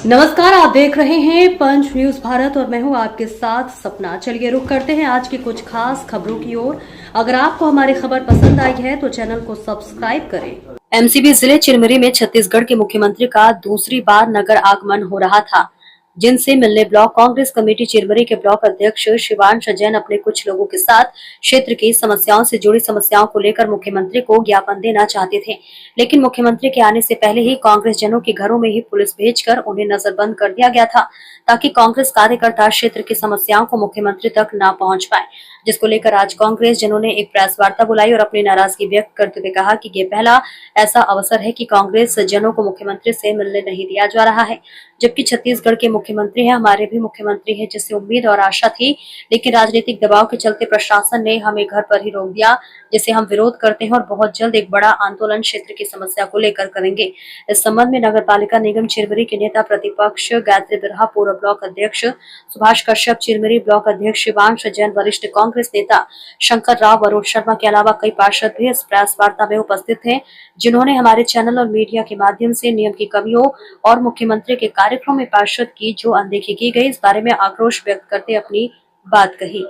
नमस्कार, आप देख रहे हैं पंच न्यूज भारत और मैं हूं आपके साथ सपना। चलिए रुक करते हैं आज की कुछ खास खबरों की ओर। अगर आपको हमारी खबर पसंद आई है तो चैनल को सब्सक्राइब करें। एमसीबी जिले चिरमिरी में छत्तीसगढ़ के मुख्यमंत्री का दूसरी बार नगर आगमन हो रहा था, जिनसे मिलने ब्लॉक कांग्रेस कमेटी चिरमिरी के ब्लॉक अध्यक्ष शिवांश जैन अपने कुछ लोगों के साथ क्षेत्र की समस्याओं से जुड़ी समस्याओं को लेकर मुख्यमंत्री को ज्ञापन देना चाहते थे, लेकिन मुख्यमंत्री के आने से पहले ही कांग्रेस जनों के घरों में ही पुलिस भेजकर उन्हें नजरबंद कर दिया गया था, ताकि कांग्रेस कार्यकर्ता क्षेत्र की समस्याओं को मुख्यमंत्री तक न पहुंच पाए, जिसको लेकर आज कांग्रेस जनों ने एक प्रेस वार्ता बुलाई और अपनी नाराजगी व्यक्त करते हुए कहा कि ये पहला ऐसा अवसर है कि कांग्रेस जनों को मुख्यमंत्री से मिलने नहीं दिया जा रहा है, जबकि छत्तीसगढ़ के मुख्यमंत्री हैं, हमारे भी मुख्यमंत्री हैं, जिससे उम्मीद और आशा थी, लेकिन राजनीतिक दबाव के चलते प्रशासन ने हमें घर पर ही रोक दिया, जिसे हम विरोध करते हैं और बहुत जल्द एक बड़ा आंदोलन क्षेत्र की समस्या को लेकर करेंगे। इस संबंध में नगर पालिका निगम चिरमिरी के नेता प्रतिपक्ष गायत्री बिरहा, पूर्व ब्लॉक अध्यक्ष सुभाष कश्यप, चिरमिरी ब्लॉक अध्यक्ष शिवांश जैन, वरिष्ठ कांग्रेस नेता शंकर राव, वरुण शर्मा के अलावा कई पार्षद भी इस प्रेस वार्ता में उपस्थित थे, जिन्होंने हमारे चैनल और मीडिया के माध्यम से नियम की कमियों और मुख्यमंत्री के कार्यक्रम में पार्षद की जो अनदेखी की गई, इस बारे में आक्रोश व्यक्त करते अपनी बात कही।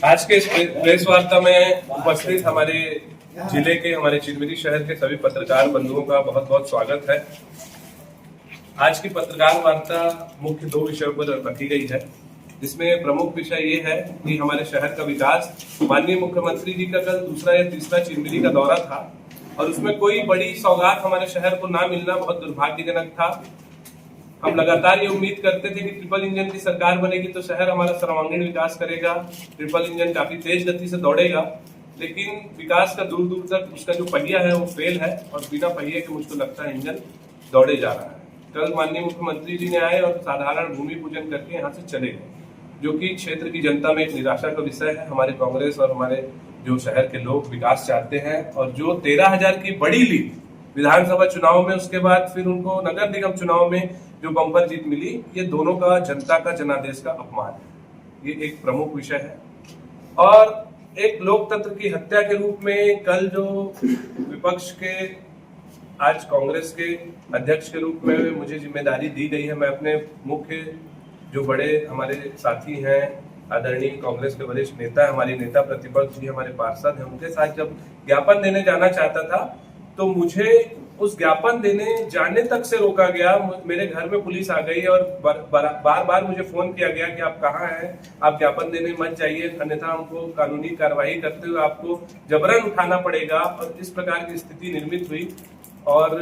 आज के इस प्रेस वार्ता में उपस्थित हमारे जिले के, हमारे चिरमिरी शहर के सभी पत्रकार बंधुओं का बहुत बहुत स्वागत है। आज की पत्रकार वार्ता मुख्य दो विषयों पर रखी गई है, जिसमें प्रमुख विषय ये है कि हमारे शहर का विकास। माननीय मुख्यमंत्री जी का कल दूसरा या तीसरा चिरमिरी का दौरा था और उसमें कोई बड़ी सौगात हमारे शहर को ना मिलना बहुत दुर्भाग्यजनक था। हम लगातार ये उम्मीद करते थे कि ट्रिपल इंजन की सरकार बनेगी तो शहर हमारा सर्वांगीण विकास करेगा, ट्रिपल इंजन काफी तेज गति से दौड़ेगा, लेकिन विकास का दूर दूर तक उसका जो पहिया है वो फेल है और बिना पहिए के मुझको लगता है इंजन दौड़े जा रहा है। कल माननीय मुख्यमंत्री जी ने आए और साधारण भूमि पूजन करके यहाँ से चले गए, जो कि क्षेत्र की जनता में एक निराशा का विषय है। हमारे कांग्रेस और हमारे जो शहर के लोग विकास चाहते हैं और जो 13,000 की बड़ी लीड विधानसभा चुनाव में, उसके बाद फिर उनको नगर निगम चुनाव में जो बम्पर जीत मिली, ये दोनों का जनता का, जनादेश का अपमान है। ये एक प्रमुख विषय है और एक लोकतंत्र की हत्या के रूप में कल जो विपक्ष के, आज कांग्रेस के अध्यक्ष के रूप में मुझे जिम्मेदारी दी गई है, मैं अपने मुख्य जो बड़े हमारे साथी हैं, आदरणीय कांग्रेस के वरिष्ठ नेता, हमारी नेता प्रतिपक्ष भी, हमारे पार्षद हैं, उनके साथ जब ज्ञापन देने जाना चाहता था तो मुझे उस ज्ञापन देने जाने तक से रोका गया। मेरे घर में पुलिस आ गई और बार बार मुझे फोन किया गया कि आप कहाँ हैं, आप ज्ञापन देने मत जाइए, अन्यथा हमको कानूनी कार्रवाई करते हुए आपको जबरन उठाना पड़ेगा। और इस प्रकार की स्थिति निर्मित हुई और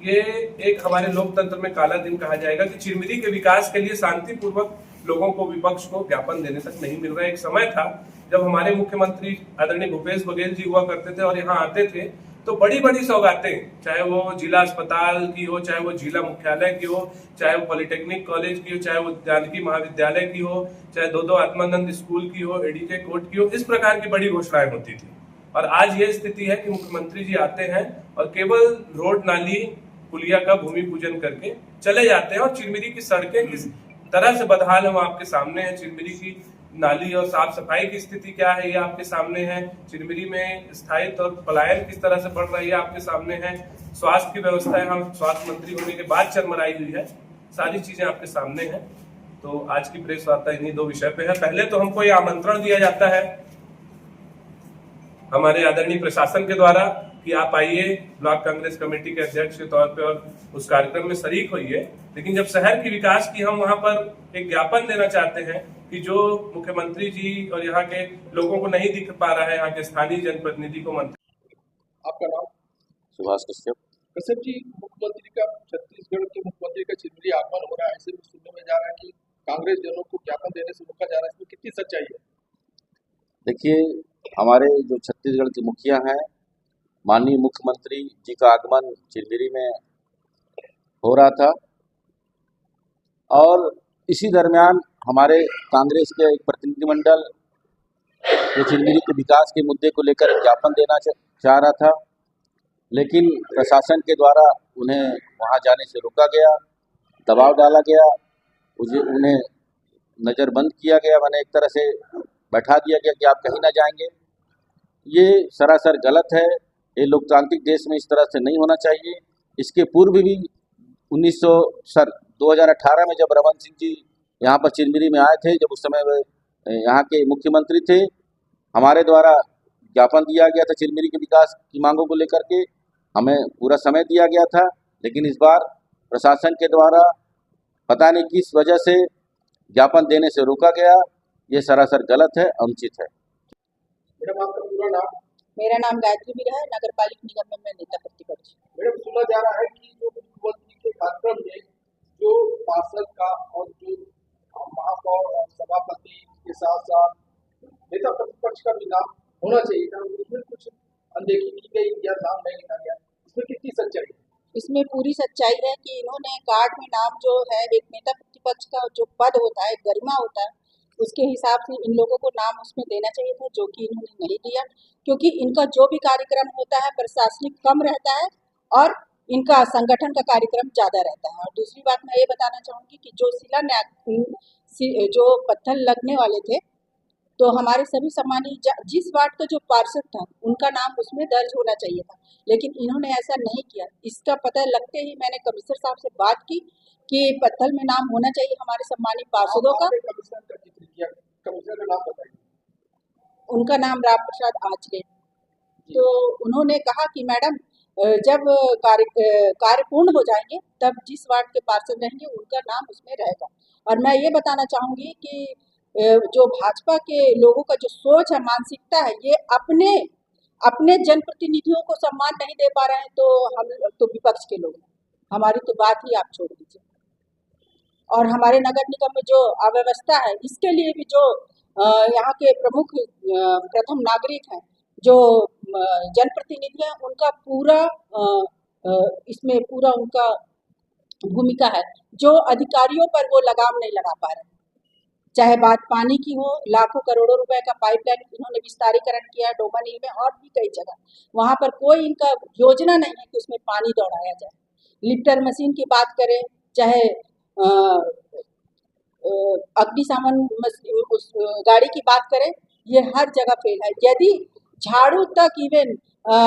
ये एक हमारे लोकतंत्र में काला दिन कहा जाएगा कि चिरमिरी के विकास के लिए शांतिपूर्वक लोगों को, विपक्ष को ज्ञापन देने तक नहीं मिल रहा है। एक समय था जब हमारे मुख्यमंत्री आदरणीय भूपेश बघेल जी हुआ करते थे और यहाँ आते थे तो बड़ी बड़ी सौगातें, चाहे वो जिला अस्पताल की हो, चाहे वो जिला मुख्यालय की हो, चाहे वो पॉलिटेक्निक कॉलेज की हो, चाहे वो जानकी महाविद्यालय की हो, चाहे दो आत्मानंद स्कूल की हो, एडीके कोर्ट की हो, इस प्रकार की बड़ी घोषणाएं होती थी। और आज ये स्थिति है कि मुख्यमंत्री जी आते हैं और केवल रोड, नाली, पुलिया का भूमि पूजन करके चले जाते हैं और चिरमिरी की सड़कें किस तरह से बदहाल है वो आपके सामने है। चिरमिरी की नाली और साफ सफाई की स्थिति क्या है ये आपके सामने है। चिरमिरी में स्थायित्व और पलायन किस तरह से बढ़ रही है आपके सामने है। स्वास्थ्य की व्यवस्था है, हम स्वास्थ्य मंत्री होने के बाद चरमराई हुई है, सारी चीजें आपके सामने हैं। तो आज की प्रेस वार्ता इन्हीं दो विषय पे है। पहले तो हमको ये आमंत्रण दिया जाता है हमारे आदरणीय प्रशासन के द्वारा कि आप आइए ब्लॉक कांग्रेस कमेटी के अध्यक्ष के तौर पे और उस कार्यक्रम में शरीक होइए, लेकिन जब शहर की विकास की हम वहां पर एक ज्ञापन देना चाहते हैं कि जो मुख्यमंत्री जी और यहाँ के लोगों को नहीं दिख पा रहा है, यहाँ के स्थानीय जनप्रतिनिधि को। मंत्री, आपका नाम? सुभाष कश्यप। कश्यप जी, मुख्यमंत्री का, छत्तीसगढ़ के मुख्यमंत्री का चिरमिरी आगमन हो रहा है, ऐसे में सुनने में जा रहा है कि कांग्रेस जनों को ज्ञापन देने से रोका जा रहा है, इसमें कितनी सच्चाई है? देखिए, हमारे जो छत्तीसगढ़ के मुखिया हैं, माननीय मुख्यमंत्री जी का आगमन चिरमिरी में हो रहा था और इसी दरमियान हमारे कांग्रेस के एक प्रतिनिधिमंडल जो चिरमिरी के विकास के मुद्दे को लेकर ज्ञापन देना चाह रहा था, लेकिन प्रशासन के द्वारा उन्हें वहां जाने से रोका गया, दबाव डाला गया, उन्हें नज़रबंद किया गया, मैंने एक तरह से बैठा दिया गया कि आप कहीं ना जाएंगे। ये सरासर गलत है। ये लोकतांत्रिक देश में इस तरह से नहीं होना चाहिए। इसके पूर्व भी 2018 में जब रमन सिंह जी यहाँ पर चिरमिरी में आए थे, जब उस समय वे यहाँ के मुख्यमंत्री थे, हमारे द्वारा ज्ञापन दिया गया था चिरमिरी के विकास की मांगों को लेकर के, हमें पूरा समय दिया गया था। लेकिन इस बार प्रशासन के द्वारा पता नहीं किस वजह से ज्ञापन देने से रोका गया। ये सरासर गलत है, अनुचित है। मैडम आपका पूरा नाम? मेरा नाम गायत्री मीरा है, नगर पालिका निगम में मैं नेता प्रतिपक्ष। मैडम सुना जा रहा है कि जो मुख्यमंत्री के कार्यक्रम में जो पार्षद का और जो महापौर और सभापति के साथ साथ नेता प्रतिपक्ष का भी नाम होना चाहिए था, उसमें कुछ अनदेखी की गई या नाम नहीं लिखा गया, इसमें कितनी सच्चाई है? इसमें पूरी सच्चाई है कि इन्होंने कार्ड में नाम जो है एक नेता प्रतिपक्ष का जो पद होता है, गरिमा होता है, उसके हिसाब से इन लोगों को नाम उसमें देना चाहिए था, जो कि इन्होंने नहीं दिया। क्योंकि इनका जो भी कार्यक्रम होता है प्रशासनिक कम रहता है और इनका संगठन का कार्यक्रम ज़्यादा रहता है। और दूसरी बात मैं ये बताना चाहूँगी कि जो शिलान्यास जो पत्थर लगने वाले थे, तो हमारे सभी सम्मानित जिस वार्ड का जो पार्षद था उनका नाम उसमें दर्ज होना चाहिए था, लेकिन इन्होंने ऐसा नहीं किया। इसका पता लगते ही मैंने कमिश्नर साहब से बात की कि पत्थर में नाम होना चाहिए हमारे सम्मानित पार्षदों का। कमिश्नर का जिक्र किया, कमिश्नर का नाम बताइए। उनका नाम राम प्रसाद आचले। तो उन्होंने कहा कि मैडम जब कार्य पूर्ण हो जाएंगे तब जिस वार्ड के पार्षद रहेंगे उनका नाम उसमें रहेगा। और मैं ये बताना चाहूँगी कि जो भाजपा के लोगों का जो सोच है, मानसिकता है, ये अपने जनप्रतिनिधियों को सम्मान नहीं दे पा रहे हैं, तो हम तो विपक्ष के लोग हैं, हमारी तो बात ही आप छोड़ दीजिए। और हमारे नगर निगम में जो अव्यवस्था है, इसके लिए भी जो यहाँ के प्रमुख प्रथम नागरिक हैं, जो जनप्रतिनिधि हैं, उनका पूरा इसमें पूरा उनका भूमिका है। जो अधिकारियों पर वो लगाम नहीं लगा पा रहे हैं, चाहे बात पानी की हो, लाखों करोड़ों रुपए का पाइपलाइन इन्होंने विस्तारीकरण किया डोमानील में और भी कई जगह, वहां पर कोई इनका योजना नहीं है कि उसमें पानी दौड़ाया जाए। लिफ्टर मशीन की बात करें, चाहे अग्निशमन उस गाड़ी की बात करें, ये हर जगह फेल है। यदि झाड़ू तक इवन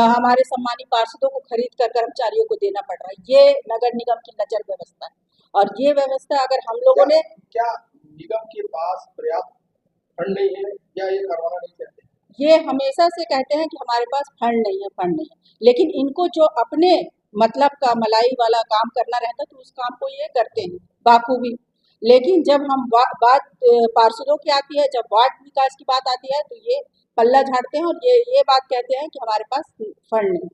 हमारे सम्मानित पार्षदों को खरीद कर कर्मचारियों को देना पड़ रहा है, ये नगर निगम की नजर व्यवस्था है। और ये व्यवस्था अगर हम लोगों ने क्या निगम के पास पर्याप्त फंड नहीं है या ये करवाना नहीं चाहते? ये हमेशा से कहते हैं कि हमारे पास फंड नहीं है, लेकिन इनको जो अपने मतलब का मलाई वाला काम करना रहता है तो उस काम को ये करते हैं बाखूबी। लेकिन जब हम बात पार्षदों की आती है, जब वार्ड विकास की बात आती है, तो ये पल्ला झाड़ते हैं और ये बात कहते हैं कि हमारे पास फंड नहीं।